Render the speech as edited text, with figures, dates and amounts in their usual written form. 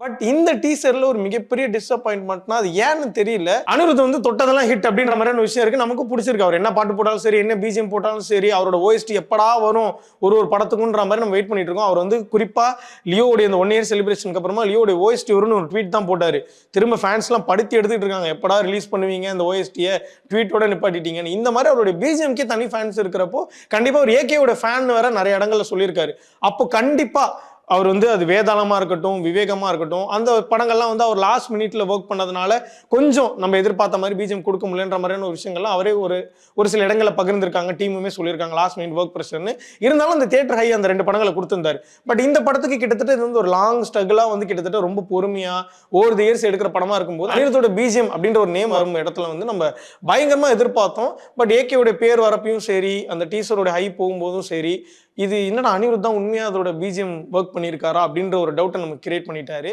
But இந்த டீசர்ல ஒரு மிகப்பெரிய டிசப்பாயின்மெண்ட்னா அது ஏன்னு தெரியல. அனிருத் வந்து தொட்டதெல்லாம் ஹிட் அப்படின்ற மாதிரியான விஷயம் இருக்கு. நமக்கு பிடிச்சிருக்கு. அவர் என்ன பாட்டு போட்டாலும் சரி, என்ன பிஜிஎம் போட்டாலும் சரி, அவரோட ஓஎஸ்டி எப்படா வரும் ஒரு படத்துக்குன்ற மாதிரி நம்ம வெயிட் பண்ணிட்டு இருக்கோம். அவர் வந்து குறிப்பா லியோடைய இந்த 1 இயர் செலிப்ரேஷனுக்கு அப்புறமா லியோடைய ஓஎஸ்டி வரும்னு ஒரு ட்வீட் தான் போட்டாரு. திரும்ப ஃபேன்ஸ் எல்லாம் படுத்தி எடுத்துட்டு இருக்காங்க. எப்படா ரிலீஸ் பண்ணுவீங்க இந்த ஓஎஸ்டியை, ட்வீட்டோட நிப்பாட்டிட்டீங்கன்னு. இந்த மாதிரி அவருடைய பிஜிஎம்கே தனி ஃபேன்ஸ் இருக்கிறப்போ கண்டிப்பா ஒரு ஏகேவோட ஃபேன் வேற நிறைய இடங்கள்ல சொல்லியிருக்காரு. அப்போ கண்டிப்பா அவர் வந்து அது வேதாளமா இருக்கட்டும், விவேகமா இருக்கட்டும், அந்த படங்கள்லாம் வந்து அவர் லாஸ்ட் மினிட்ல ஒர்க் பண்ணதுனால கொஞ்சம் நம்ம எதிர்பார்த்த மாதிரி பிஜிஎம் கொடுக்க முடியலன்ற மாதிரியான ஒரு விஷயங்கள்லாம் அவரே ஒரு சில இடங்களில் பகிர்ந்திருக்காங்க. டீமுமே சொல்லியிருக்காங்க லாஸ்ட் மினிட் ஒர்க் ப்ரெஷர்னு. இருந்தாலும் அந்த தியேட்டர் ஹை அந்த 2 படங்களை கொடுத்திருந்தாரு. பட் இந்த படத்துக்கு கிட்டத்தட்ட இது வந்து ஒரு லாங் ஸ்ட்ரகிளா வந்து கிட்டத்தட்ட ரொம்ப பொறுமையா ஓவர் தி இயர்ஸ் எடுக்கிற படமா இருக்கும்போது அனிருத்தோட பிஜிஎம் அப்படின்ற ஒரு நேம் வரும் இடத்துல வந்து நம்ம பயங்கரமா எதிர்பார்த்தோம். பட் ஏகேவோட பேர் வரப்பையும் சரி, அந்த டீசரோட ஹை போகும்போதும் சரி, இது என்னடா அனிருத் தான் உண்மையா அதோட பிஜிஎம் ஒர்க் பண்ணியிருக்காரா அப்படின்ற ஒரு டவுட்டை நமக்கு கிரியேட் பண்ணிட்டாரு.